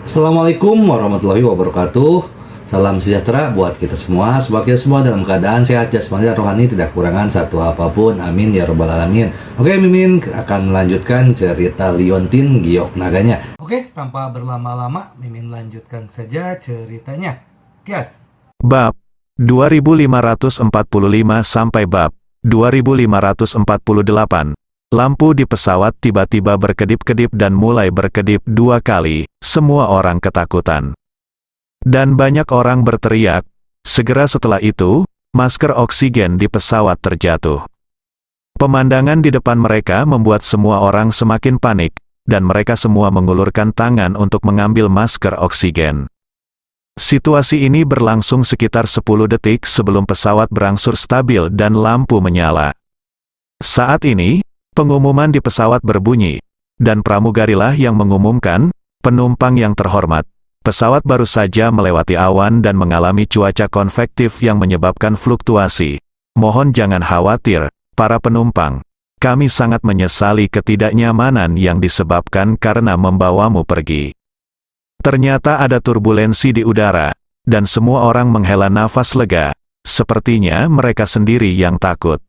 Assalamualaikum warahmatullahi wabarakatuh. Salam sejahtera buat kita semua. Semoga kita semua dalam keadaan sehat jasmani dan rohani, tidak kekurangan satu apapun. Amin ya robbal alamin. Oke, Mimin akan melanjutkan cerita Liontin Giok Naganya. Oke, tanpa berlama-lama, Mimin lanjutkan saja ceritanya. Gas. Bab 2545 sampai bab 2548. Lampu di pesawat tiba-tiba berkedip-kedip dan mulai berkedip 2 kali. Semua orang ketakutan. Dan banyak orang berteriak. Segera setelah itu, masker oksigen di pesawat terjatuh. Pemandangan di depan mereka membuat semua orang semakin panik, dan mereka semua mengulurkan tangan untuk mengambil masker oksigen. Situasi ini berlangsung sekitar 10 detik sebelum pesawat berangsur stabil dan lampu menyala. Saat ini, pengumuman di pesawat berbunyi, dan pramugarilah yang mengumumkan, penumpang yang terhormat, pesawat baru saja melewati awan dan mengalami cuaca konvektif yang menyebabkan fluktuasi. Mohon jangan khawatir, para penumpang. Kami sangat menyesali ketidaknyamanan yang disebabkan karena membawamu pergi. Ternyata ada turbulensi di udara, dan semua orang menghela nafas lega. Sepertinya mereka sendiri yang takut.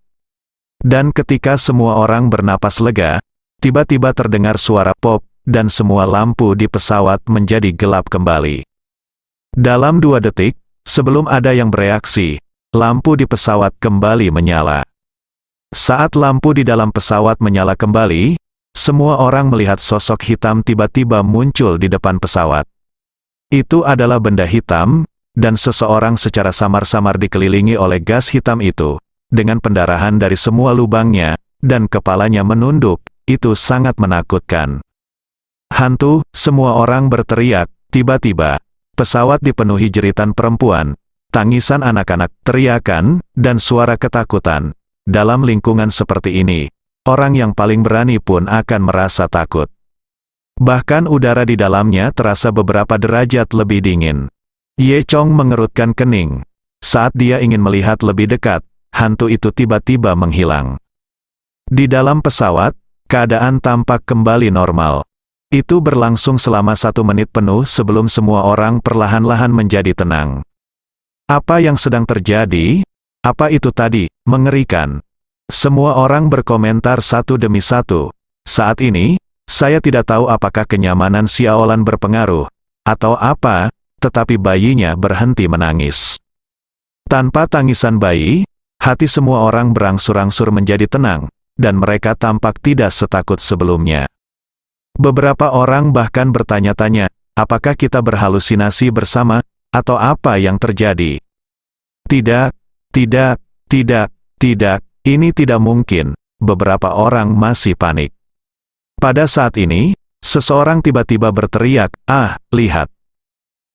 Dan ketika semua orang bernapas lega, tiba-tiba terdengar suara pop, dan semua lampu di pesawat menjadi gelap kembali. Dalam 2 detik, sebelum ada yang bereaksi, lampu di pesawat kembali menyala. Saat lampu di dalam pesawat menyala kembali, semua orang melihat sosok hitam tiba-tiba muncul di depan pesawat. Itu adalah benda hitam, dan seseorang secara samar-samar dikelilingi oleh gas hitam itu, dengan pendarahan dari semua lubangnya, dan kepalanya menunduk. Itu sangat menakutkan. Hantu, semua orang berteriak. Tiba-tiba, pesawat dipenuhi jeritan perempuan, tangisan anak-anak, teriakan, dan suara ketakutan. Dalam lingkungan seperti ini, orang yang paling berani pun akan merasa takut. Bahkan udara di dalamnya terasa beberapa derajat lebih dingin. Ye Chong mengerutkan kening. Saat dia ingin melihat lebih dekat, hantu itu tiba-tiba menghilang. Di dalam pesawat, keadaan tampak kembali normal. Itu berlangsung selama 1 menit penuh sebelum semua orang perlahan-lahan menjadi tenang. Apa yang sedang terjadi? Apa itu tadi? Mengerikan. Semua orang berkomentar satu demi satu. Saat ini, saya tidak tahu apakah kenyamanan Xiaolan berpengaruh, atau apa, tetapi bayinya berhenti menangis. Tanpa tangisan bayi, hati semua orang berangsur-angsur menjadi tenang, dan mereka tampak tidak setakut sebelumnya. Beberapa orang bahkan bertanya-tanya, apakah kita berhalusinasi bersama, atau apa yang terjadi? Tidak, tidak, tidak, tidak, ini tidak mungkin. Beberapa orang masih panik. Pada saat ini, seseorang tiba-tiba berteriak, "Ah, lihat!"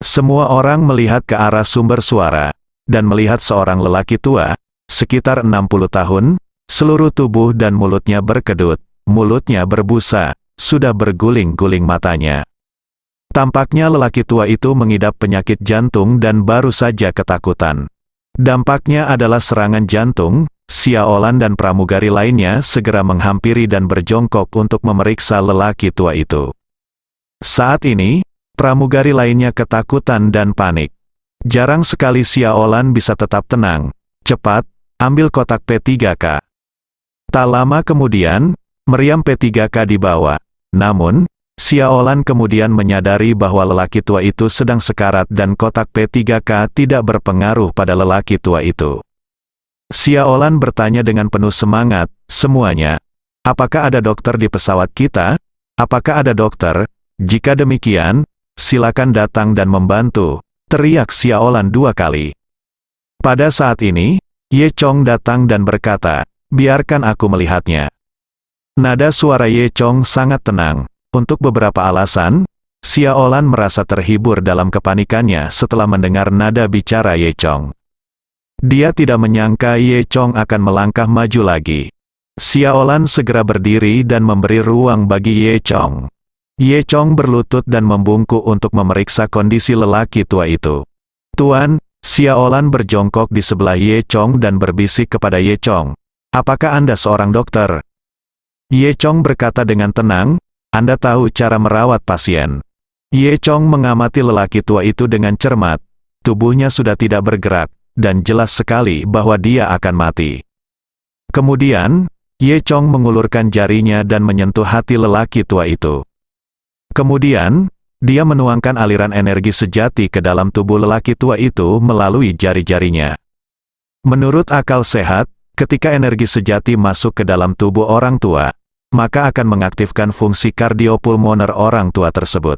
Semua orang melihat ke arah sumber suara, dan melihat seorang lelaki tua, sekitar 60 tahun, seluruh tubuh dan mulutnya berkedut, mulutnya berbusa, sudah berguling-guling matanya. Tampaknya lelaki tua itu mengidap penyakit jantung dan baru saja ketakutan. Dampaknya adalah serangan jantung. Xiaolan dan pramugari lainnya segera menghampiri dan berjongkok untuk memeriksa lelaki tua itu. Saat ini, pramugari lainnya ketakutan dan panik. Jarang sekali Xiaolan bisa tetap tenang. Cepat, ambil kotak P3K. Tak lama kemudian, meriam P3K dibawa. Namun, Xiaolan kemudian menyadari bahwa lelaki tua itu sedang sekarat dan kotak P3K tidak berpengaruh pada lelaki tua itu. Xiaolan bertanya dengan penuh semangat, semuanya. Apakah ada dokter di pesawat kita? Apakah ada dokter? Jika demikian, silakan datang dan membantu, teriak Xiaolan 2 kali. Pada saat ini, Ye Chong datang dan berkata, biarkan aku melihatnya. Nada suara Ye Chong sangat tenang. Untuk beberapa alasan, Xiaolan merasa terhibur dalam kepanikannya setelah mendengar nada bicara Ye Chong. Dia tidak menyangka Ye Chong akan melangkah maju lagi. Xiaolan segera berdiri dan memberi ruang bagi Ye Chong. Ye Chong berlutut dan membungkuk untuk memeriksa kondisi lelaki tua itu. Tuan, Xiaolan berjongkok di sebelah Ye Chong dan berbisik kepada Ye Chong. Apakah Anda seorang dokter? Ye Chong berkata dengan tenang, Anda tahu cara merawat pasien. Ye Chong mengamati lelaki tua itu dengan cermat. Tubuhnya sudah tidak bergerak, dan jelas sekali bahwa dia akan mati. Kemudian, Ye Chong mengulurkan jarinya dan menyentuh hati lelaki tua itu. Kemudian, dia menuangkan aliran energi sejati ke dalam tubuh lelaki tua itu melalui jari-jarinya. Menurut akal sehat, ketika energi sejati masuk ke dalam tubuh orang tua, maka akan mengaktifkan fungsi kardiopulmoner orang tua tersebut.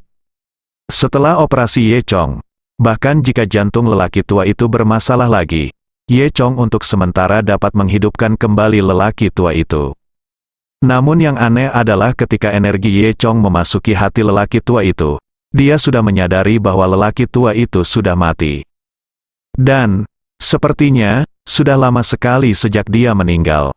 Setelah operasi Ye Chong, bahkan jika jantung lelaki tua itu bermasalah lagi, Ye Chong untuk sementara dapat menghidupkan kembali lelaki tua itu. Namun yang aneh adalah ketika energi Ye Chong memasuki hati lelaki tua itu, dia sudah menyadari bahwa lelaki tua itu sudah mati. Dan, sepertinya, sudah lama sekali sejak dia meninggal.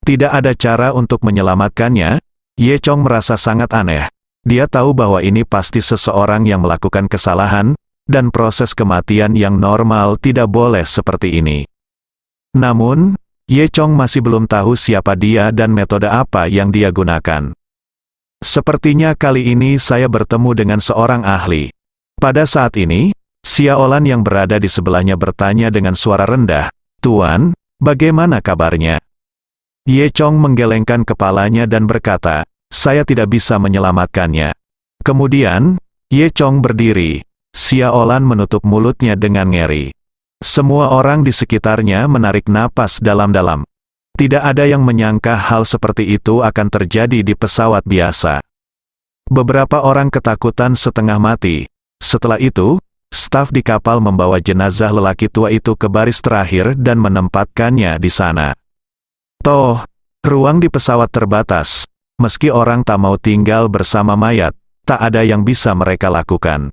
Tidak ada cara untuk menyelamatkannya. Ye Chong merasa sangat aneh. Dia tahu bahwa ini pasti seseorang yang melakukan kesalahan, dan proses kematian yang normal tidak boleh seperti ini. Namun, Ye Chong masih belum tahu siapa dia dan metode apa yang dia gunakan. Sepertinya kali ini saya bertemu dengan seorang ahli. Pada saat ini, Xia Olan yang berada di sebelahnya bertanya dengan suara rendah, "Tuan, bagaimana kabarnya?" Ye Chong menggelengkan kepalanya dan berkata, "Saya tidak bisa menyelamatkannya." Kemudian, Ye Chong berdiri. Xia Olan menutup mulutnya dengan ngeri. Semua orang di sekitarnya menarik napas dalam-dalam. Tidak ada yang menyangka hal seperti itu akan terjadi di pesawat biasa. Beberapa orang ketakutan setengah mati. Setelah itu, staf di kapal membawa jenazah lelaki tua itu ke baris terakhir dan menempatkannya di sana. Toh, ruang di pesawat terbatas. Meski orang tak mau tinggal bersama mayat, tak ada yang bisa mereka lakukan.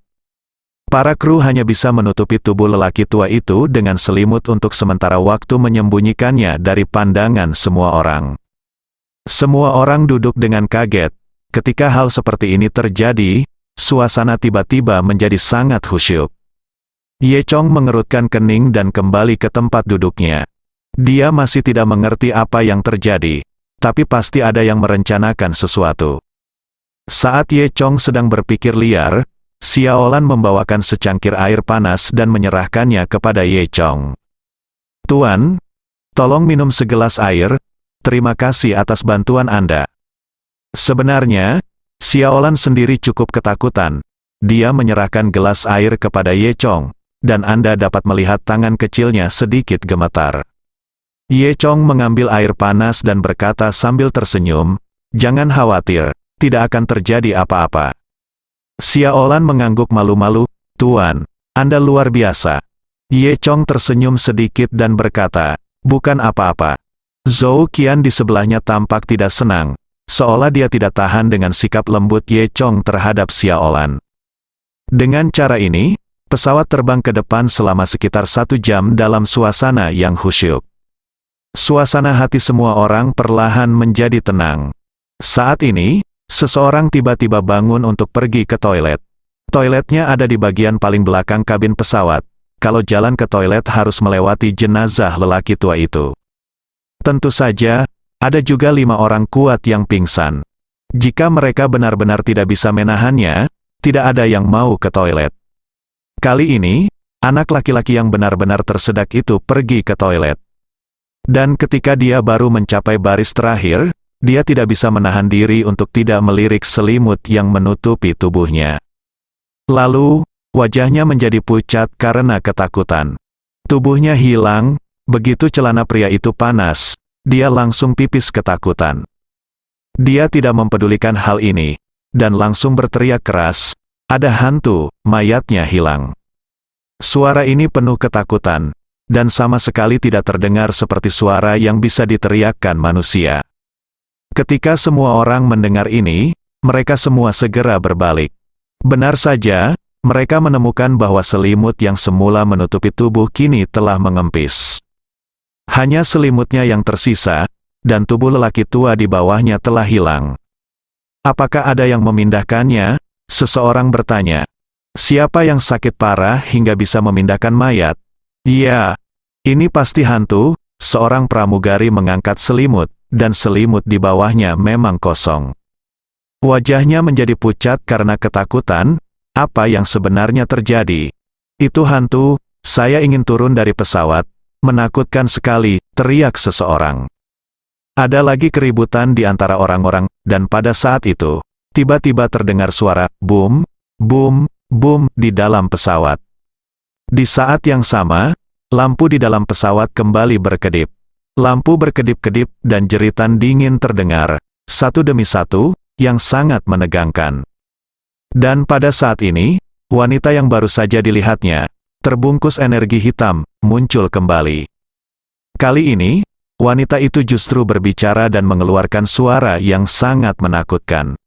Para kru hanya bisa menutupi tubuh lelaki tua itu dengan selimut untuk sementara waktu menyembunyikannya dari pandangan semua orang. Semua orang duduk dengan kaget. Ketika hal seperti ini terjadi, suasana tiba-tiba menjadi sangat khusyuk. Ye Chong mengerutkan kening dan kembali ke tempat duduknya. Dia masih tidak mengerti apa yang terjadi, tapi pasti ada yang merencanakan sesuatu. Saat Ye Chong sedang berpikir liar, Xia Olan membawakan secangkir air panas dan menyerahkannya kepada Ye Chong. "Tuan, tolong minum segelas air, terima kasih atas bantuan Anda." Sebenarnya, Xia Olan sendiri cukup ketakutan. Dia menyerahkan gelas air kepada Ye Chong, dan Anda dapat melihat tangan kecilnya sedikit gemetar. Ye Chong mengambil air panas dan berkata sambil tersenyum, "Jangan khawatir, tidak akan terjadi apa-apa." Xia Olan mengangguk malu-malu, "Tuan, Anda luar biasa." Ye Chong tersenyum sedikit dan berkata, "Bukan apa-apa." Zhou Qian di sebelahnya tampak tidak senang, seolah dia tidak tahan dengan sikap lembut Ye Chong terhadap Xia Olan. Dengan cara ini, pesawat terbang ke depan selama sekitar 1 jam dalam suasana yang khusyuk. Suasana hati semua orang perlahan menjadi tenang. Saat ini, seseorang tiba-tiba bangun untuk pergi ke toilet. Toiletnya ada di bagian paling belakang kabin pesawat. Kalau jalan ke toilet harus melewati jenazah lelaki tua itu. Tentu saja, ada juga 5 orang kuat yang pingsan. Jika mereka benar-benar tidak bisa menahannya, tidak ada yang mau ke toilet. Kali ini, anak laki-laki yang benar-benar tersedak itu pergi ke toilet. Dan ketika dia baru mencapai baris terakhir, dia tidak bisa menahan diri untuk tidak melirik selimut yang menutupi tubuhnya. Lalu, wajahnya menjadi pucat karena ketakutan. Tubuhnya hilang, begitu celana pria itu panas, dia langsung pipis ketakutan. Dia tidak mempedulikan hal ini, dan langsung berteriak keras, "Ada hantu, mayatnya hilang." Suara ini penuh ketakutan, dan sama sekali tidak terdengar seperti suara yang bisa diteriakkan manusia. Ketika semua orang mendengar ini, mereka semua segera berbalik. Benar saja, mereka menemukan bahwa selimut yang semula menutupi tubuh kini telah mengempis. Hanya selimutnya yang tersisa, dan tubuh lelaki tua di bawahnya telah hilang. "Apakah ada yang memindahkannya?" Seseorang bertanya. "Siapa yang sakit parah hingga bisa memindahkan mayat?" "Iya, ini pasti hantu." Seorang pramugari mengangkat selimut, dan selimut di bawahnya memang kosong. Wajahnya menjadi pucat karena ketakutan, apa yang sebenarnya terjadi. Itu hantu, saya ingin turun dari pesawat, menakutkan sekali, teriak seseorang. Ada lagi keributan di antara orang-orang, dan pada saat itu, tiba-tiba terdengar suara, boom, boom, boom, di dalam pesawat. Di saat yang sama, lampu di dalam pesawat kembali berkedip. Lampu berkedip-kedip dan jeritan dingin terdengar, satu demi satu, yang sangat menegangkan. Dan pada saat ini, wanita yang baru saja dilihatnya, terbungkus energi hitam, muncul kembali. Kali ini, wanita itu justru berbicara dan mengeluarkan suara yang sangat menakutkan.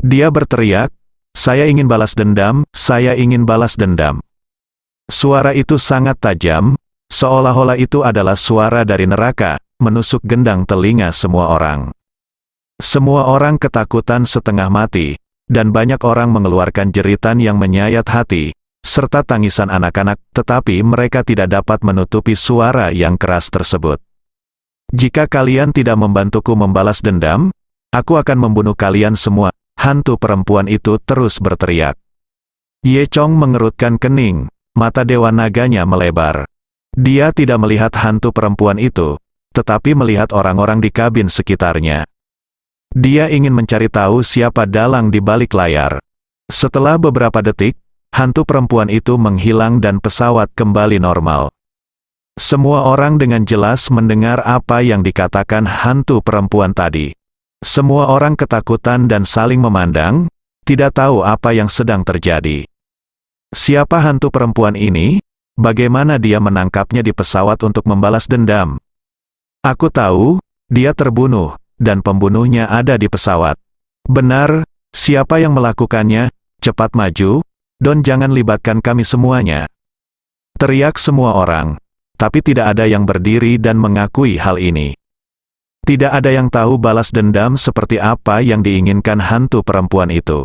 Dia berteriak, "Saya ingin balas dendam, saya ingin balas dendam." Suara itu sangat tajam, seolah-olah itu adalah suara dari neraka, menusuk gendang telinga semua orang. Semua orang ketakutan setengah mati, dan banyak orang mengeluarkan jeritan yang menyayat hati, serta tangisan anak-anak, tetapi mereka tidak dapat menutupi suara yang keras tersebut. "Jika kalian tidak membantuku membalas dendam, aku akan membunuh kalian semua," hantu perempuan itu terus berteriak. Ye Chong mengerutkan kening. Mata Dewa Naganya melebar. Dia tidak melihat hantu perempuan itu, tetapi melihat orang-orang di kabin sekitarnya. Dia ingin mencari tahu siapa dalang di balik layar. Setelah beberapa detik, hantu perempuan itu menghilang dan pesawat kembali normal. Semua orang dengan jelas mendengar apa yang dikatakan hantu perempuan tadi. Semua orang ketakutan dan saling memandang, tidak tahu apa yang sedang terjadi. Siapa hantu perempuan ini? Bagaimana dia menangkapnya di pesawat untuk membalas dendam? Aku tahu, dia terbunuh, dan pembunuhnya ada di pesawat. Benar, siapa yang melakukannya? Cepat maju, dan jangan libatkan kami semuanya. Teriak semua orang, tapi tidak ada yang berdiri dan mengakui hal ini. Tidak ada yang tahu balas dendam seperti apa yang diinginkan hantu perempuan itu.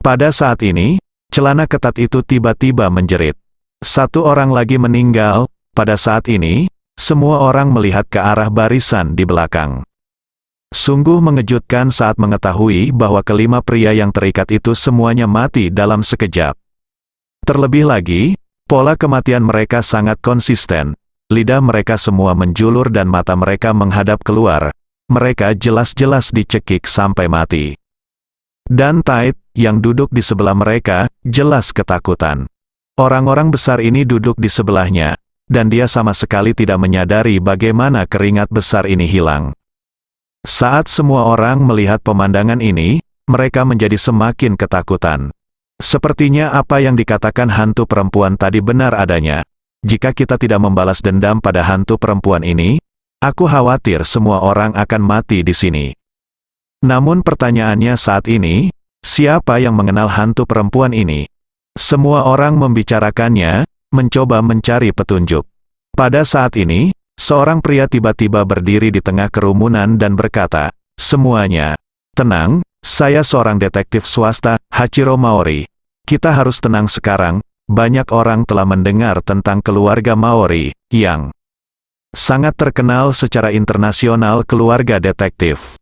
Pada saat ini, celana ketat itu tiba-tiba menjerit. Satu orang lagi meninggal. Pada saat ini, semua orang melihat ke arah barisan di belakang. Sungguh mengejutkan saat mengetahui bahwa kelima pria yang terikat itu semuanya mati dalam sekejap. Terlebih lagi, pola kematian mereka sangat konsisten. Lidah mereka semua menjulur dan mata mereka menghadap keluar. Mereka jelas-jelas dicekik sampai mati. Dan Tait, yang duduk di sebelah mereka, jelas ketakutan. Orang-orang besar ini duduk di sebelahnya, dan dia sama sekali tidak menyadari bagaimana keringat besar ini hilang. Saat semua orang melihat pemandangan ini, mereka menjadi semakin ketakutan. Sepertinya apa yang dikatakan hantu perempuan tadi benar adanya. Jika kita tidak membalas dendam pada hantu perempuan ini, aku khawatir semua orang akan mati di sini. Namun pertanyaannya saat ini, siapa yang mengenal hantu perempuan ini? Semua orang membicarakannya, mencoba mencari petunjuk. Pada saat ini, seorang pria tiba-tiba berdiri di tengah kerumunan dan berkata, "Semuanya, tenang, saya seorang detektif swasta, Hachiro Maori. Kita harus tenang sekarang, banyak orang telah mendengar tentang keluarga Maori, yang sangat terkenal secara internasional keluarga detektif.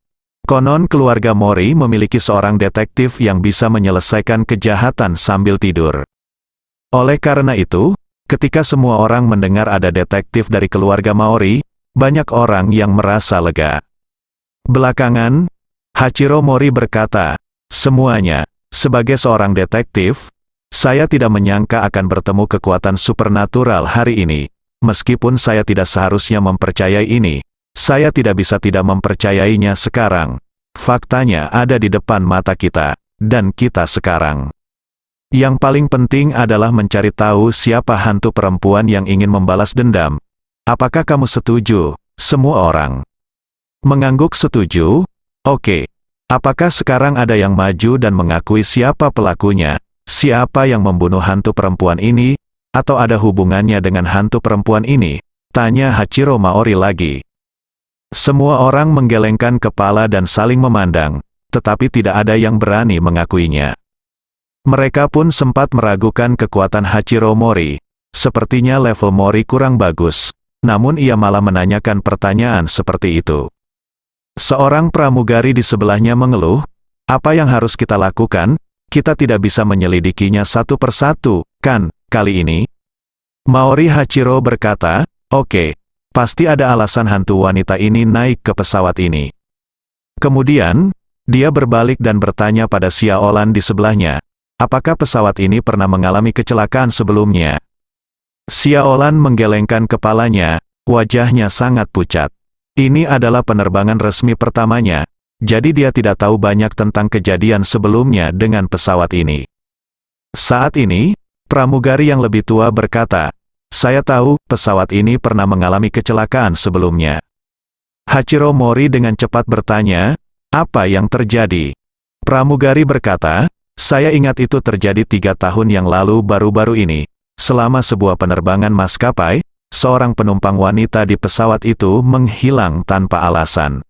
Konon keluarga Mori memiliki seorang detektif yang bisa menyelesaikan kejahatan sambil tidur. Oleh karena itu, ketika semua orang mendengar ada detektif dari keluarga Maori, banyak orang yang merasa lega. Belakangan, Hachiro Mori berkata, "Semuanya, sebagai seorang detektif, saya tidak menyangka akan bertemu kekuatan supernatural hari ini. Meskipun saya tidak seharusnya mempercayai ini, saya tidak bisa tidak mempercayainya sekarang. Faktanya ada di depan mata kita, dan kita sekarang. Yang paling penting adalah mencari tahu siapa hantu perempuan yang ingin membalas dendam. Apakah kamu setuju?" Semua orang mengangguk setuju. "Oke. Apakah sekarang ada yang maju dan mengakui siapa pelakunya? Siapa yang membunuh hantu perempuan ini? Atau ada hubungannya dengan hantu perempuan ini?" tanya Hachiro Maori lagi. Semua orang menggelengkan kepala dan saling memandang, tetapi tidak ada yang berani mengakuinya. Mereka pun sempat meragukan kekuatan Hachiro Mori. Sepertinya level Mori kurang bagus, namun ia malah menanyakan pertanyaan seperti itu. Seorang pramugari di sebelahnya mengeluh, "Apa yang harus kita lakukan? kita tidak bisa menyelidikinya satu persatu, kan, kali ini? Maori Hachiro berkata, oke, pasti ada alasan hantu wanita ini naik ke pesawat ini. Kemudian, dia berbalik dan bertanya pada Xiaolan di sebelahnya, apakah pesawat ini pernah mengalami kecelakaan sebelumnya? Xiaolan menggelengkan kepalanya, wajahnya sangat pucat. Ini adalah penerbangan resmi pertamanya, jadi dia tidak tahu banyak tentang kejadian sebelumnya dengan pesawat ini. Saat ini, pramugari yang lebih tua berkata, saya tahu, pesawat ini pernah mengalami kecelakaan sebelumnya. Hachiro Mori dengan cepat bertanya, apa yang terjadi? Pramugari berkata, saya ingat itu terjadi 3 tahun yang lalu baru-baru ini. Selama sebuah penerbangan maskapai, seorang penumpang wanita di pesawat itu menghilang tanpa alasan.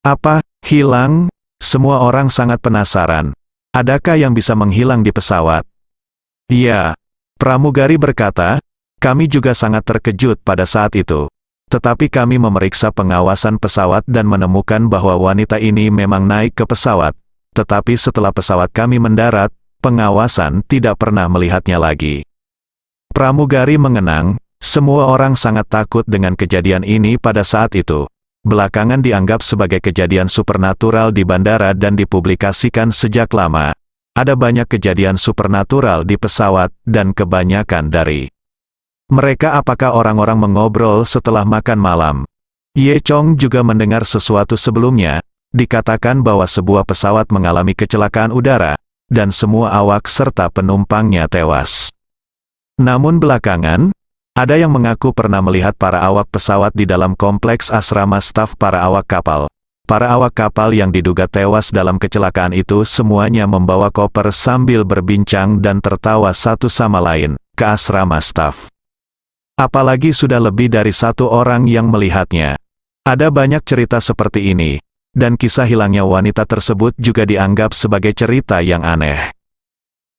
Apa, hilang? Semua orang sangat penasaran. Adakah yang bisa menghilang di pesawat? Iya. Pramugari berkata, kami juga sangat terkejut pada saat itu. Tetapi kami memeriksa pengawasan pesawat dan menemukan bahwa wanita ini memang naik ke pesawat. Tetapi setelah pesawat kami mendarat, pengawasan tidak pernah melihatnya lagi. Pramugari mengenang, semua orang sangat takut dengan kejadian ini pada saat itu. Belakangan dianggap sebagai kejadian supernatural di bandara dan dipublikasikan sejak lama. Ada banyak kejadian supernatural di pesawat, dan kebanyakan dari mereka apakah orang-orang mengobrol setelah makan malam. Ye Chong juga mendengar sesuatu sebelumnya, dikatakan bahwa sebuah pesawat mengalami kecelakaan udara, dan semua awak serta penumpangnya tewas. Namun belakangan, ada yang mengaku pernah melihat para awak pesawat di dalam kompleks asrama staf para awak kapal. Para awak kapal yang diduga tewas dalam kecelakaan itu semuanya membawa koper sambil berbincang dan tertawa satu sama lain, ke asrama staf. Apalagi sudah lebih dari 1 orang yang melihatnya. Ada banyak cerita seperti ini, dan kisah hilangnya wanita tersebut juga dianggap sebagai cerita yang aneh.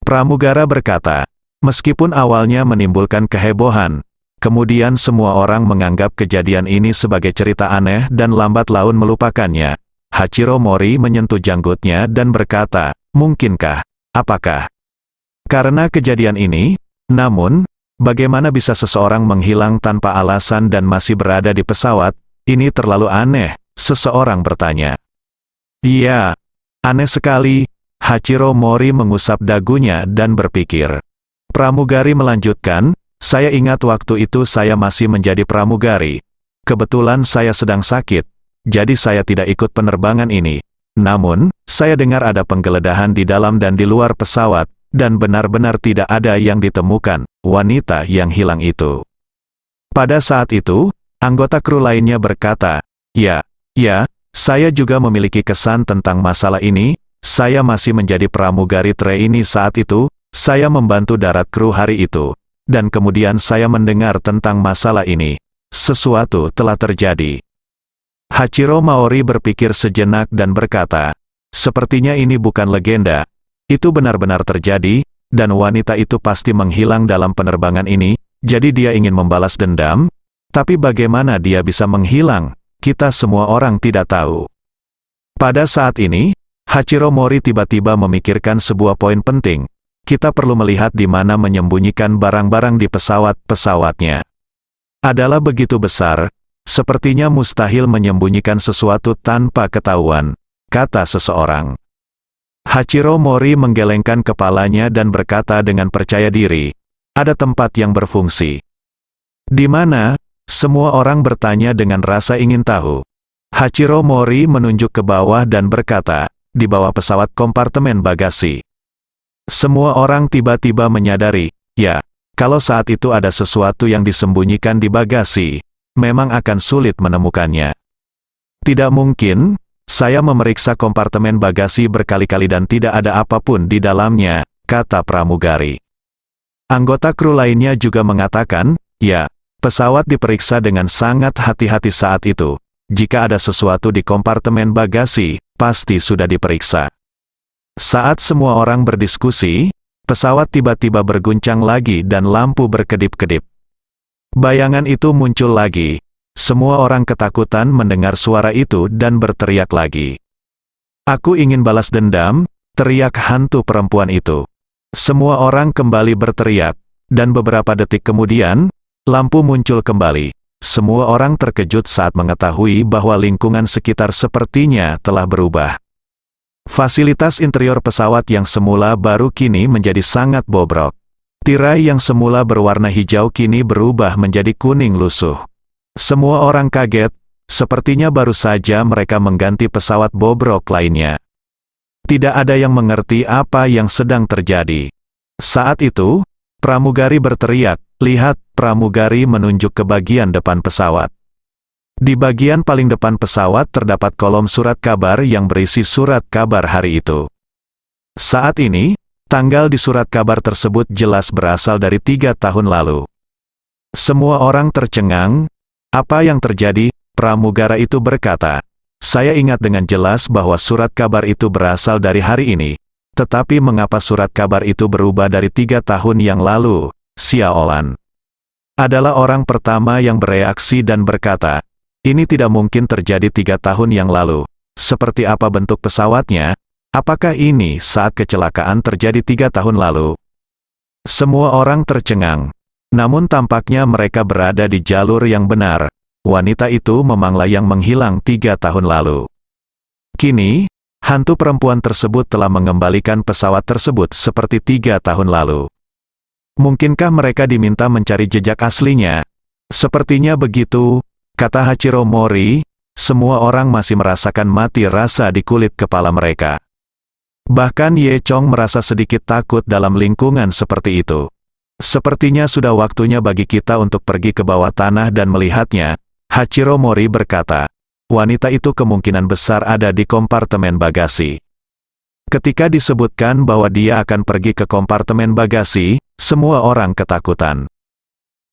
Pramugara berkata, meskipun awalnya menimbulkan kehebohan, kemudian semua orang menganggap kejadian ini sebagai cerita aneh dan lambat laun melupakannya. Hachiro Mori menyentuh janggutnya dan berkata, mungkinkah? Apakah? Karena kejadian ini, namun, bagaimana bisa seseorang menghilang tanpa alasan dan masih berada di pesawat? Ini terlalu aneh, seseorang bertanya. Iya, aneh sekali. Hachiro Mori mengusap dagunya dan berpikir. Pramugari melanjutkan, saya ingat waktu itu saya masih menjadi pramugari. Kebetulan saya sedang sakit, jadi saya tidak ikut penerbangan ini. Namun, saya dengar ada penggeledahan di dalam dan di luar pesawat, dan benar-benar tidak ada yang ditemukan, wanita yang hilang itu. Pada saat itu, anggota kru lainnya berkata, ya, saya juga memiliki kesan tentang masalah ini, saya masih menjadi pramugari trainee saat itu, saya membantu darat kru hari itu, dan kemudian saya mendengar tentang masalah ini. Sesuatu telah terjadi. Hachiro Mori berpikir sejenak dan berkata, sepertinya ini bukan legenda. Itu benar-benar terjadi, dan wanita itu pasti menghilang dalam penerbangan ini, jadi dia ingin membalas dendam. Tapi bagaimana dia bisa menghilang? Kita semua orang tidak tahu. Pada saat ini, Hachiro Mori tiba-tiba memikirkan sebuah poin penting. Kita perlu melihat di mana menyembunyikan barang-barang di pesawat-pesawatnya. Adalah begitu besar, sepertinya mustahil menyembunyikan sesuatu tanpa ketahuan, kata seseorang. Hachiro Mori menggelengkan kepalanya dan berkata dengan percaya diri, ada tempat yang berfungsi. Di mana? Semua orang bertanya dengan rasa ingin tahu. Hachiro Mori menunjuk ke bawah dan berkata, di bawah pesawat kompartemen bagasi. Semua orang tiba-tiba menyadari, ya, kalau saat itu ada sesuatu yang disembunyikan di bagasi, memang akan sulit menemukannya. Tidak mungkin, saya memeriksa kompartemen bagasi berkali-kali dan tidak ada apapun di dalamnya, kata pramugari. Anggota kru lainnya juga mengatakan, ya, pesawat diperiksa dengan sangat hati-hati saat itu. Jika ada sesuatu di kompartemen bagasi, pasti sudah diperiksa. Saat semua orang berdiskusi, pesawat tiba-tiba berguncang lagi dan lampu berkedip-kedip. Bayangan itu muncul lagi. Semua orang ketakutan mendengar suara itu dan berteriak lagi. Aku ingin balas dendam, teriak hantu perempuan itu. Semua orang kembali berteriak, dan beberapa detik kemudian, lampu muncul kembali. Semua orang terkejut saat mengetahui bahwa lingkungan sekitar sepertinya telah berubah. Fasilitas interior pesawat yang semula baru kini menjadi sangat bobrok. Tirai yang semula berwarna hijau kini berubah menjadi kuning lusuh. Semua orang kaget, sepertinya baru saja mereka mengganti pesawat bobrok lainnya. Tidak ada yang mengerti apa yang sedang terjadi. Saat itu, pramugari berteriak, "Lihat!" Pramugari menunjuk ke bagian depan pesawat. Di bagian paling depan pesawat terdapat kolom surat kabar yang berisi surat kabar hari itu. Saat ini, tanggal di surat kabar tersebut jelas berasal dari 3 tahun lalu. Semua orang tercengang. Apa yang terjadi? Pramugara itu berkata, "Saya ingat dengan jelas bahwa surat kabar itu berasal dari hari ini. Tetapi mengapa surat kabar itu berubah dari 3 tahun yang lalu?" Xiaolan adalah orang pertama yang bereaksi dan berkata, "Ini tidak mungkin terjadi 3 tahun yang lalu. Seperti apa bentuk pesawatnya? Apakah ini saat kecelakaan terjadi 3 tahun lalu?" Semua orang tercengang. Namun tampaknya mereka berada di jalur yang benar. Wanita itu memang yang menghilang 3 tahun lalu. Kini, hantu perempuan tersebut telah mengembalikan pesawat tersebut seperti 3 tahun lalu. Mungkinkah mereka diminta mencari jejak aslinya? Sepertinya begitu, kata Hachiro Mori. Semua orang masih merasakan mati rasa di kulit kepala mereka. Bahkan Ye Chong merasa sedikit takut dalam lingkungan seperti itu. Sepertinya sudah waktunya bagi kita untuk pergi ke bawah tanah dan melihatnya, Hachiro Mori berkata. Wanita itu kemungkinan besar ada di kompartemen bagasi. Ketika disebutkan bahwa dia akan pergi ke kompartemen bagasi, semua orang ketakutan.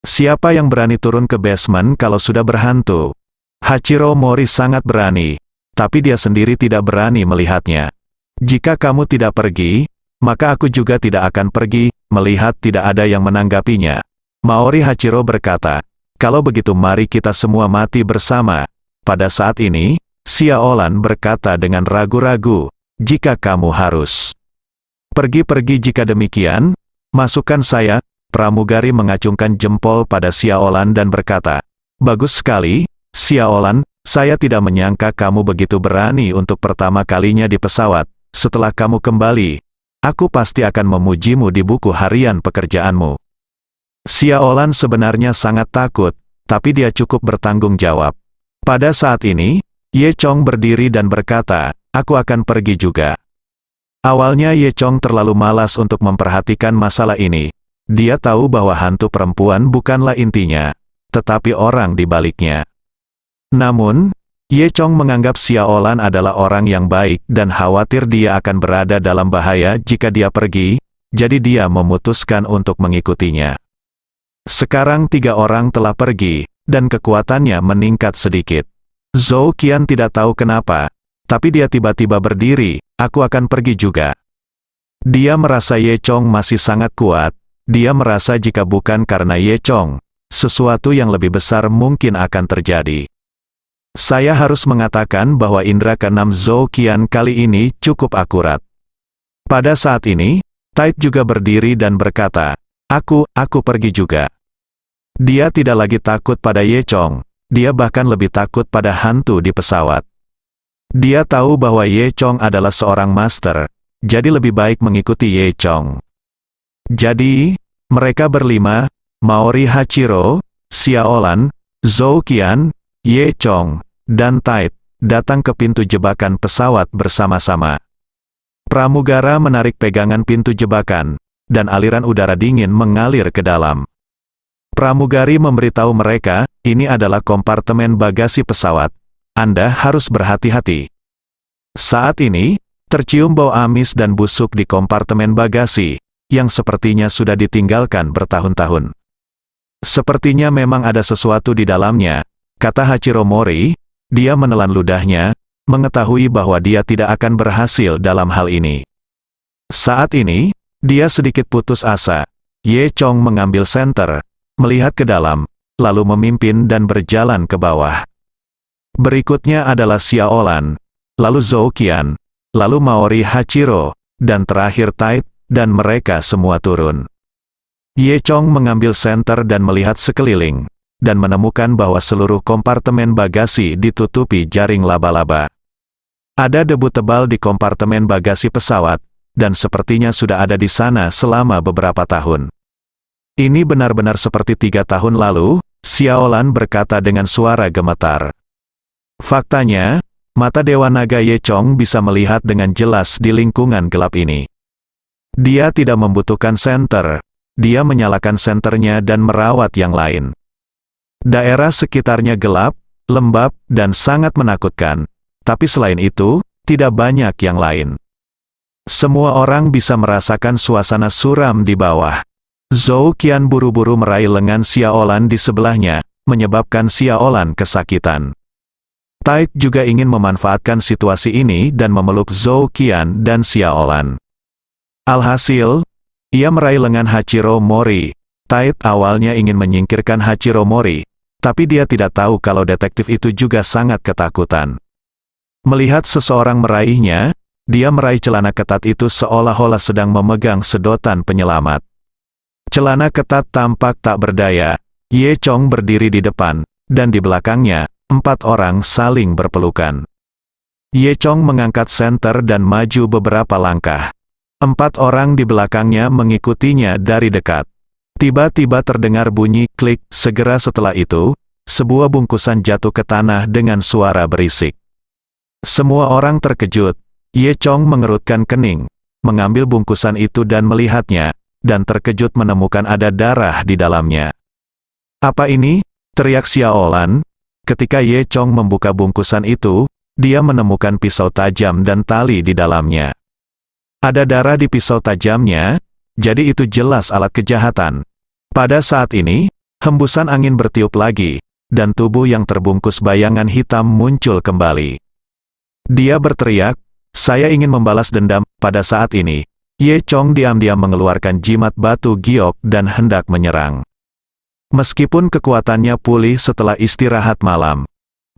Siapa yang berani turun ke basement kalau sudah berhantu? Hachiro Mori sangat berani, tapi dia sendiri tidak berani melihatnya. Jika kamu tidak pergi, maka aku juga tidak akan pergi. Melihat tidak ada yang menanggapinya, Maori Hachiro berkata, "Kalau begitu mari kita semua mati bersama." Pada saat ini, Xiaolan berkata dengan ragu-ragu, "Jika kamu harus pergi jika demikian, masukkan saya." Pramugari mengacungkan jempol pada Xiaolan dan berkata, "Bagus sekali, Xiaolan, saya tidak menyangka kamu begitu berani untuk pertama kalinya di pesawat. Setelah kamu kembali, aku pasti akan memujimu di buku harian pekerjaanmu." Xiaolan sebenarnya sangat takut, tapi dia cukup bertanggung jawab. Pada saat ini, Ye Chong berdiri dan berkata, "Aku akan pergi juga." Awalnya Ye Chong terlalu malas untuk memperhatikan masalah ini. Dia tahu bahwa hantu perempuan bukanlah intinya, tetapi orang di baliknya. Namun, Ye Chong menganggap Xiaolan adalah orang yang baik dan khawatir dia akan berada dalam bahaya jika dia pergi, jadi dia memutuskan untuk mengikutinya. Sekarang 3 orang telah pergi, dan kekuatannya meningkat sedikit. Zhou Qian tidak tahu kenapa, tapi dia tiba-tiba berdiri, "Aku akan pergi juga." Dia merasa Ye Chong masih sangat kuat. Dia merasa jika bukan karena Ye Chong, sesuatu yang lebih besar mungkin akan terjadi. Saya harus mengatakan bahwa indera keenam Zhou Qian kali ini cukup akurat. Pada saat ini, Tite juga berdiri dan berkata, Aku pergi juga." Dia tidak lagi takut pada Ye Chong, dia bahkan lebih takut pada hantu di pesawat. Dia tahu bahwa Ye Chong adalah seorang master, jadi lebih baik mengikuti Ye Chong. Jadi, mereka berlima, Maori Hachiro, Xiaolan, Zhou Qian, Ye Chong, dan Tite, datang ke pintu jebakan pesawat bersama-sama. Pramugara menarik pegangan pintu jebakan, dan aliran udara dingin mengalir ke dalam. Pramugari memberitahu mereka, ini adalah kompartemen bagasi pesawat. Anda harus berhati-hati. Saat ini, tercium bau amis dan busuk di kompartemen bagasi, yang sepertinya sudah ditinggalkan bertahun-tahun. Sepertinya memang ada sesuatu di dalamnya, kata Hachiro Mori. Dia menelan ludahnya, mengetahui bahwa dia tidak akan berhasil dalam hal ini. Saat ini, dia sedikit putus asa. Ye Chong mengambil senter, melihat ke dalam, lalu memimpin dan berjalan ke bawah. Berikutnya adalah Xiaolan, lalu Zhou Qian, lalu Maori Hachiro, dan terakhir Tait, dan mereka semua turun. Ye Chong mengambil senter dan melihat sekeliling, dan menemukan bahwa seluruh kompartemen bagasi ditutupi jaring laba-laba. Ada debu tebal di kompartemen bagasi pesawat, dan sepertinya sudah ada di sana selama beberapa tahun. Ini benar-benar seperti 3 tahun lalu, Xiaolan berkata dengan suara gemetar. Faktanya, mata Dewa Naga Ye Chong bisa melihat dengan jelas di lingkungan gelap ini. Dia tidak membutuhkan senter, dia menyalakan senternya dan merawat yang lain. Daerah sekitarnya gelap, lembab, dan sangat menakutkan, tapi selain itu, tidak banyak yang lain. Semua orang bisa merasakan suasana suram di bawah. Zhou Qian buru-buru meraih lengan Xiaolan di sebelahnya, menyebabkan Xiaolan kesakitan. Tait juga ingin memanfaatkan situasi ini dan memeluk Zhou Qian dan Xiaolan. Alhasil, ia meraih lengan Hachiro Mori. Tait awalnya ingin menyingkirkan Hachiro Mori, tapi dia tidak tahu kalau detektif itu juga sangat ketakutan. Melihat seseorang meraihnya, dia meraih celana ketat itu seolah-olah sedang memegang sedotan penyelamat. Celana ketat tampak tak berdaya. Ye Chong berdiri di depan, dan di belakangnya, 4 orang saling berpelukan. Ye Chong mengangkat senter dan maju beberapa langkah. 4 orang di belakangnya mengikutinya dari dekat. Tiba-tiba terdengar bunyi klik, segera setelah itu, sebuah bungkusan jatuh ke tanah dengan suara berisik. Semua orang terkejut. Ye Chong mengerutkan kening, mengambil bungkusan itu dan melihatnya, dan terkejut menemukan ada darah di dalamnya. Apa ini? Teriak Xiaolan. Ketika Ye Chong membuka bungkusan itu, dia menemukan pisau tajam dan tali di dalamnya. Ada darah di pisau tajamnya, jadi itu jelas alat kejahatan. Pada saat ini, hembusan angin bertiup lagi, dan tubuh yang terbungkus bayangan hitam muncul kembali. Dia berteriak, "Saya ingin membalas dendam." Pada saat ini, Ye Chong diam-diam mengeluarkan jimat batu giok dan hendak menyerang. Meskipun kekuatannya pulih setelah istirahat malam,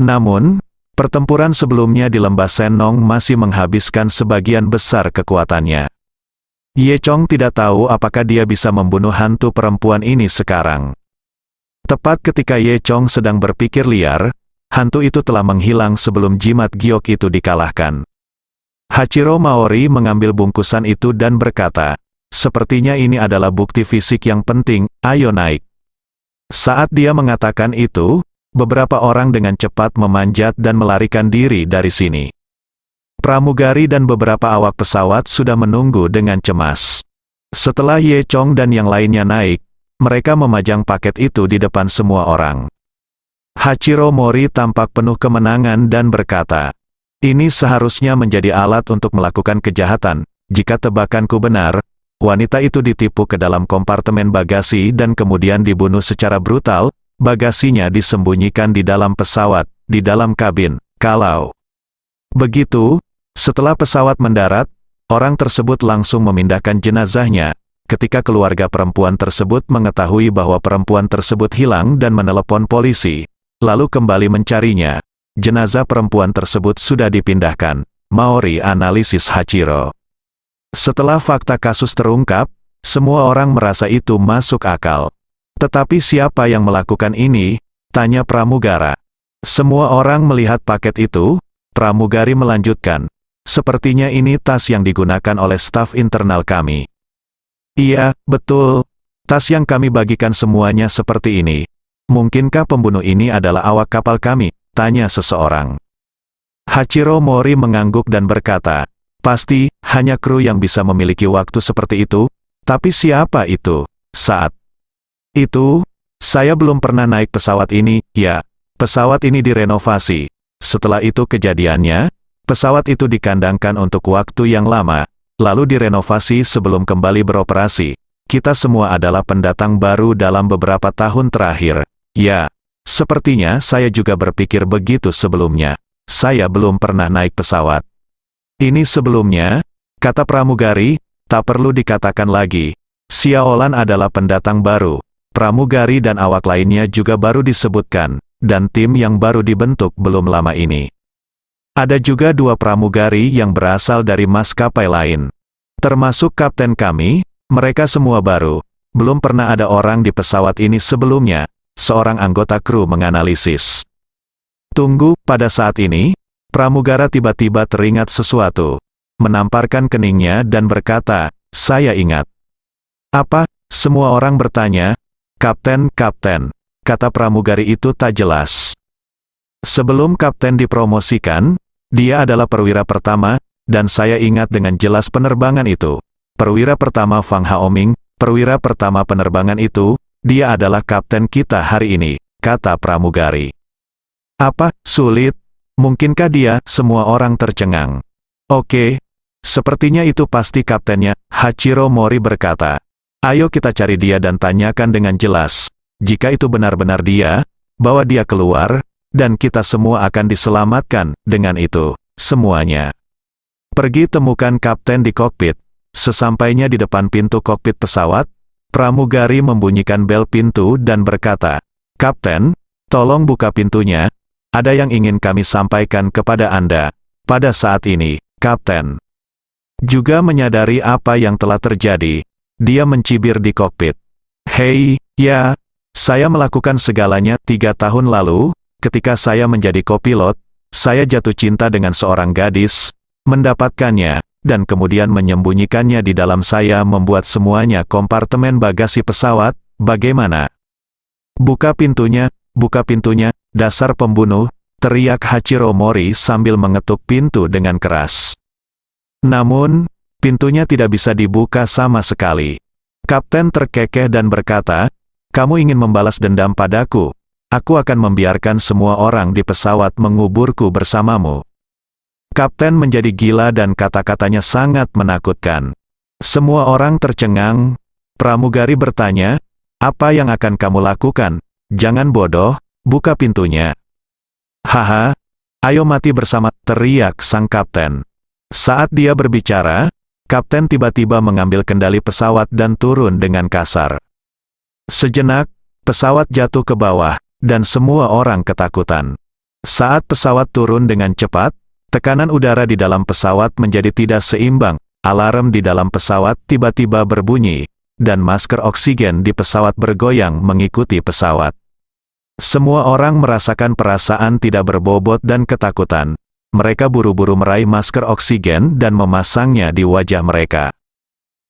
namun, pertempuran sebelumnya di lembah Senong masih menghabiskan sebagian besar kekuatannya. Ye Chong tidak tahu apakah dia bisa membunuh hantu perempuan ini sekarang. Tepat ketika Ye Chong sedang berpikir liar, hantu itu telah menghilang sebelum jimat giok itu dikalahkan. Hachiro Maori mengambil bungkusan itu dan berkata, "Sepertinya ini adalah bukti fisik yang penting, ayo naik." Saat dia mengatakan itu, beberapa orang dengan cepat memanjat dan melarikan diri dari sini. Pramugari dan beberapa awak pesawat sudah menunggu dengan cemas. Setelah Ye Chong dan yang lainnya naik, mereka memajang paket itu di depan semua orang. Hachiro Mori tampak penuh kemenangan dan berkata, "Ini seharusnya menjadi alat untuk melakukan kejahatan. Jika tebakanku benar, wanita itu ditipu ke dalam kompartemen bagasi dan kemudian dibunuh secara brutal. Bagasinya disembunyikan di dalam pesawat, di dalam kabin. Kalau begitu, setelah pesawat mendarat, orang tersebut langsung memindahkan jenazahnya. Ketika keluarga perempuan tersebut mengetahui bahwa perempuan tersebut hilang dan menelepon polisi, lalu kembali mencarinya, jenazah perempuan tersebut sudah dipindahkan." Maori analisis Hachiro. Setelah fakta kasus terungkap, semua orang merasa itu masuk akal. Tetapi siapa yang melakukan ini? Tanya pramugara. Semua orang melihat paket itu. Pramugari melanjutkan, "Sepertinya ini tas yang digunakan oleh staf internal kami." "Iya, betul. Tas yang kami bagikan semuanya seperti ini. Mungkinkah pembunuh ini adalah awak kapal kami?" tanya seseorang. Hachiro Mori mengangguk dan berkata, "Pasti, hanya kru yang bisa memiliki waktu seperti itu. Tapi siapa itu?" "Saat itu, saya belum pernah naik pesawat ini." "Ya, pesawat ini direnovasi. Setelah itu kejadiannya, pesawat itu dikandangkan untuk waktu yang lama, lalu direnovasi sebelum kembali beroperasi. Kita semua adalah pendatang baru dalam beberapa tahun terakhir." "Ya, sepertinya saya juga berpikir begitu sebelumnya. Saya belum pernah naik pesawat." "Ini sebelumnya," kata pramugari, "tak perlu dikatakan lagi. Xiaolan adalah pendatang baru. Pramugari dan awak lainnya juga baru disebutkan, dan tim yang baru dibentuk belum lama ini. Ada juga 2 pramugari yang berasal dari maskapai lain. Termasuk kapten kami, mereka semua baru. Belum pernah ada orang di pesawat ini sebelumnya, seorang anggota kru menganalisis. Tunggu, pada saat ini, pramugara tiba-tiba teringat sesuatu. Menamparkan keningnya dan berkata, saya ingat. Apa? Semua orang bertanya. Kapten, kata pramugari itu tak jelas. Sebelum kapten dipromosikan, dia adalah perwira pertama, dan saya ingat dengan jelas penerbangan itu. Perwira pertama Fang Haoming, perwira pertama penerbangan itu, dia adalah kapten kita hari ini, kata pramugari. Apa? Sulit? Mungkinkah dia? Semua orang tercengang. Oke. Sepertinya itu pasti kaptennya, Hachiro Mori berkata. Ayo kita cari dia dan tanyakan dengan jelas. Jika itu benar-benar dia, bawa dia keluar, dan kita semua akan diselamatkan dengan itu, semuanya. Pergi temukan kapten di kokpit. Sesampainya di depan pintu kokpit pesawat, pramugari membunyikan bel pintu dan berkata, Kapten, tolong buka pintunya, ada yang ingin kami sampaikan kepada Anda. Pada saat ini, Kapten juga menyadari apa yang telah terjadi. Dia mencibir di kokpit. Hei, ya, saya melakukan segalanya 3 tahun lalu, ketika saya menjadi kopilot, saya jatuh cinta dengan seorang gadis, mendapatkannya, dan kemudian menyembunyikannya di dalam saya membuat semuanya kompartemen bagasi pesawat, bagaimana? Buka pintunya, dasar pembunuh, teriak Hachiro Mori sambil mengetuk pintu dengan keras. Namun, pintunya tidak bisa dibuka sama sekali. Kapten terkekeh dan berkata, kamu ingin membalas dendam padaku. Aku akan membiarkan semua orang di pesawat menguburku bersamamu. Kapten menjadi gila dan kata-katanya sangat menakutkan. Semua orang tercengang. Pramugari bertanya, apa yang akan kamu lakukan? Jangan bodoh, buka pintunya. Haha, ayo mati bersama, teriak sang kapten. Saat dia berbicara, kapten tiba-tiba mengambil kendali pesawat dan turun dengan kasar. Sejenak, pesawat jatuh ke bawah, dan semua orang ketakutan. Saat pesawat turun dengan cepat, tekanan udara di dalam pesawat menjadi tidak seimbang, alarm di dalam pesawat tiba-tiba berbunyi, dan masker oksigen di pesawat bergoyang mengikuti pesawat. Semua orang merasakan perasaan tidak berbobot dan ketakutan. Mereka buru-buru meraih masker oksigen dan memasangnya di wajah mereka.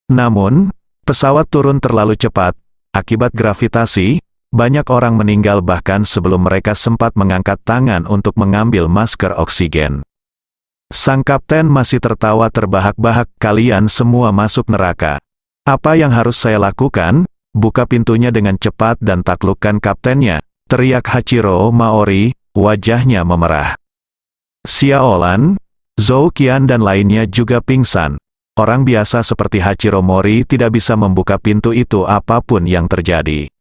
Namun, pesawat turun terlalu cepat. Akibat gravitasi, banyak orang meninggal bahkan sebelum mereka sempat mengangkat tangan untuk mengambil masker oksigen. Sang kapten masih tertawa terbahak-bahak, kalian semua masuk neraka. Apa yang harus saya lakukan? Buka pintunya dengan cepat dan taklukkan kaptennya, teriak Hachiro Mori, wajahnya memerah. Xiaolan, Zhou Qian dan lainnya juga pingsan. Orang biasa seperti Hachiro Mori tidak bisa membuka pintu itu apapun yang terjadi.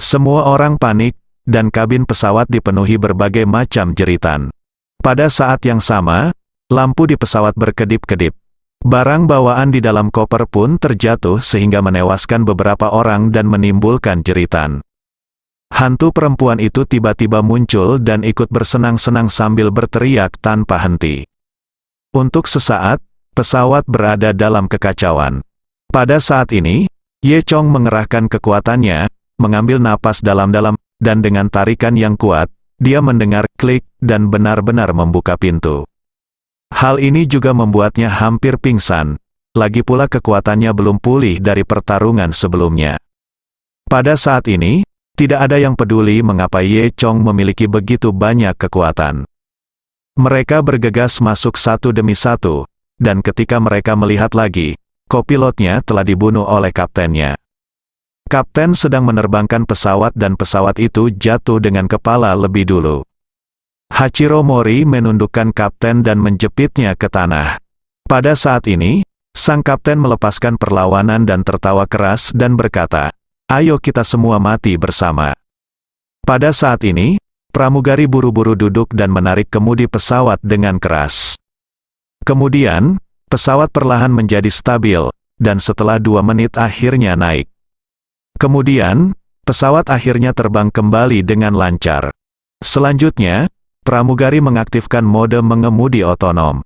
Semua orang panik, dan kabin pesawat dipenuhi berbagai macam jeritan. Pada saat yang sama, lampu di pesawat berkedip-kedip. Barang bawaan di dalam koper pun terjatuh sehingga menewaskan beberapa orang dan menimbulkan jeritan. Hantu perempuan itu tiba-tiba muncul dan ikut bersenang-senang sambil berteriak tanpa henti. Untuk sesaat, pesawat berada dalam kekacauan. Pada saat ini, Ye Chong mengerahkan kekuatannya, mengambil napas dalam-dalam, dan dengan tarikan yang kuat, dia mendengar klik dan benar-benar membuka pintu. Hal ini juga membuatnya hampir pingsan, lagi pula kekuatannya belum pulih dari pertarungan sebelumnya. Pada saat ini, tidak ada yang peduli mengapa Ye Chong memiliki begitu banyak kekuatan. Mereka bergegas masuk satu demi satu, dan ketika mereka melihat lagi, kopilotnya telah dibunuh oleh kaptennya. Kapten sedang menerbangkan pesawat dan pesawat itu jatuh dengan kepala lebih dulu. Hachiro Mori menundukkan kapten dan menjepitnya ke tanah. Pada saat ini, sang kapten melepaskan perlawanan dan tertawa keras dan berkata, ayo kita semua mati bersama. Pada saat ini, pramugari buru-buru duduk dan menarik kemudi pesawat dengan keras. Kemudian, pesawat perlahan menjadi stabil, dan setelah 2 menit akhirnya naik. Kemudian, pesawat akhirnya terbang kembali dengan lancar. Selanjutnya, pramugari mengaktifkan mode mengemudi otonom.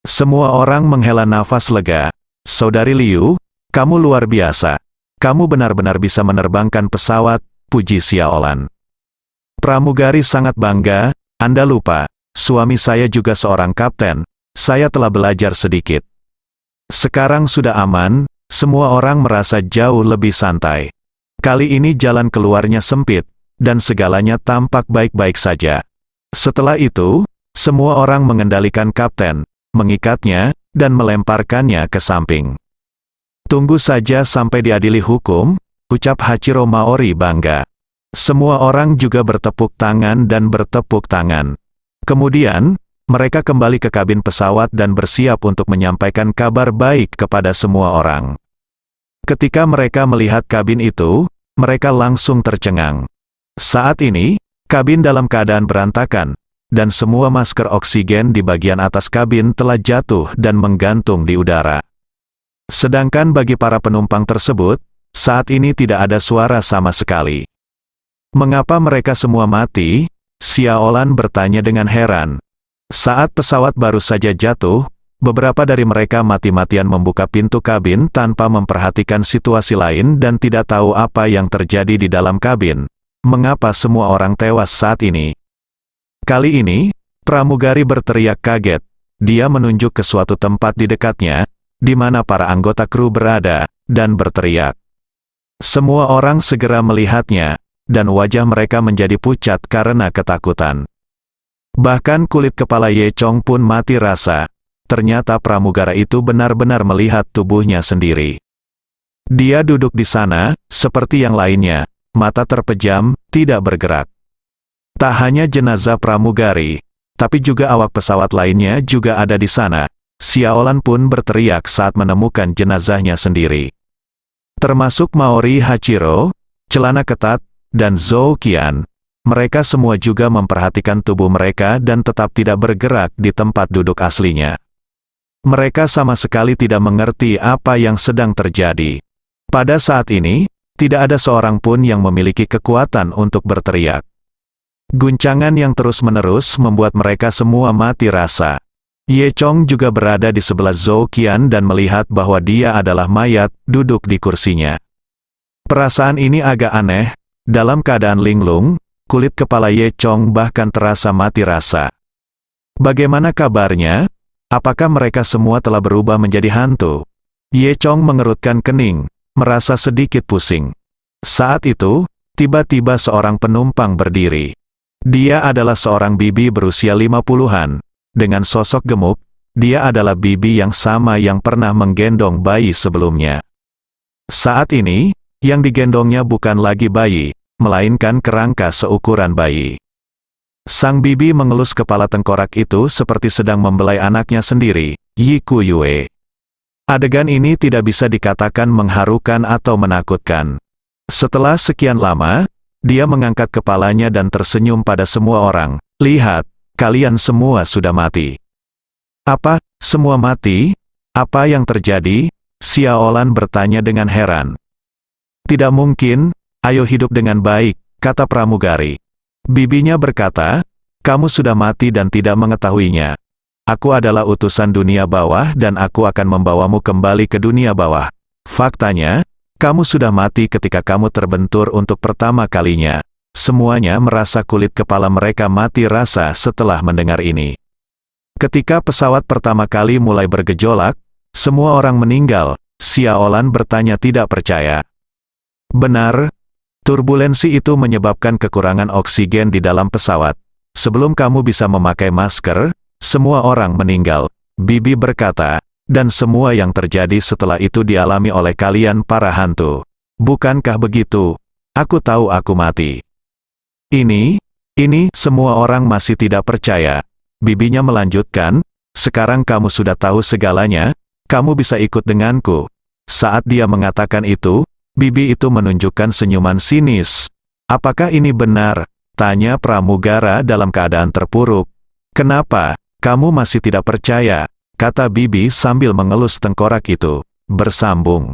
Semua orang menghela nafas lega. Saudari Liu, kamu luar biasa. Kamu benar-benar bisa menerbangkan pesawat, puji Xiaolan. Pramugari sangat bangga, Anda lupa, suami saya juga seorang kapten, saya telah belajar sedikit. Sekarang sudah aman, semua orang merasa jauh lebih santai. Kali ini jalan keluarnya sempit, dan segalanya tampak baik-baik saja. Setelah itu, semua orang mengendalikan kapten, mengikatnya, dan melemparkannya ke samping. Tunggu saja sampai diadili hukum, ucap Hachiro Maori bangga. Semua orang juga bertepuk tangan dan bertepuk tangan. Kemudian, mereka kembali ke kabin pesawat dan bersiap untuk menyampaikan kabar baik kepada semua orang. Ketika mereka melihat kabin itu, mereka langsung tercengang. Saat ini, kabin dalam keadaan berantakan, dan semua masker oksigen di bagian atas kabin telah jatuh dan menggantung di udara. Sedangkan bagi para penumpang tersebut, saat ini tidak ada suara sama sekali. Mengapa mereka semua mati? Xiaolan bertanya dengan heran. Saat pesawat baru saja jatuh, beberapa dari mereka mati-matian membuka pintu kabin tanpa memperhatikan situasi lain dan tidak tahu apa yang terjadi di dalam kabin. Mengapa semua orang tewas saat ini? Kali ini, pramugari berteriak kaget. Dia menunjuk ke suatu tempat di dekatnya, di mana para anggota kru berada, dan berteriak. Semua orang segera melihatnya, dan wajah mereka menjadi pucat karena ketakutan. Bahkan kulit kepala Ye Chong pun mati rasa. Ternyata pramugara itu benar-benar melihat tubuhnya sendiri. Dia duduk di sana, seperti yang lainnya, mata terpejam, tidak bergerak. Tak hanya jenazah pramugari, tapi juga awak pesawat lainnya juga ada di sana. Xiaolan pun berteriak saat menemukan jenazahnya sendiri. Termasuk Maori Hachiro, celana ketat, dan Zhou Qian. Mereka semua juga memperhatikan tubuh mereka dan tetap tidak bergerak di tempat duduk aslinya. Mereka sama sekali tidak mengerti apa yang sedang terjadi. Pada saat ini, tidak ada seorang pun yang memiliki kekuatan untuk berteriak. Guncangan yang terus-menerus membuat mereka semua mati rasa. Ye Chong juga berada di sebelah Zhou Qian dan melihat bahwa dia adalah mayat, duduk di kursinya. Perasaan ini agak aneh, dalam keadaan linglung, kulit kepala Ye Chong bahkan terasa mati rasa. Bagaimana kabarnya? Apakah mereka semua telah berubah menjadi hantu? Ye Chong mengerutkan kening, merasa sedikit pusing. Saat itu, tiba-tiba seorang penumpang berdiri. Dia adalah seorang bibi berusia 50-an. Dengan sosok gemuk, dia adalah bibi yang sama yang pernah menggendong bayi sebelumnya. Saat ini, yang digendongnya bukan lagi bayi, melainkan kerangka seukuran bayi. Sang bibi mengelus kepala tengkorak itu seperti sedang membelai anaknya sendiri, Yi Kuyue. Adegan ini tidak bisa dikatakan mengharukan atau menakutkan. Setelah sekian lama, dia mengangkat kepalanya dan tersenyum pada semua orang. Lihat, kalian semua sudah mati. Apa, semua mati? Apa yang terjadi? Xiaolan bertanya dengan heran. Tidak mungkin. Ayo hidup dengan baik, kata pramugari. Bibinya berkata, kamu sudah mati dan tidak mengetahuinya. Aku adalah utusan dunia bawah dan aku akan membawamu kembali ke dunia bawah. Faktanya, kamu sudah mati ketika kamu terbentur untuk pertama kalinya. Semuanya merasa kulit kepala mereka mati rasa setelah mendengar ini. Ketika pesawat pertama kali mulai bergejolak, semua orang meninggal. Xiaolan bertanya tidak percaya. Benar. Turbulensi itu menyebabkan kekurangan oksigen di dalam pesawat. Sebelum kamu bisa memakai masker, semua orang meninggal. Bibi berkata, dan semua yang terjadi setelah itu dialami oleh kalian para hantu. Bukankah begitu? Aku tahu aku mati. Ini, semua orang masih tidak percaya. Bibinya melanjutkan, sekarang kamu sudah tahu segalanya, kamu bisa ikut denganku. Saat dia mengatakan itu, bibi itu menunjukkan senyuman sinis. Apakah ini benar? Tanya pramugara dalam keadaan terpuruk. Kenapa? Kamu masih tidak percaya? Kata bibi sambil mengelus tengkorak itu. Bersambung.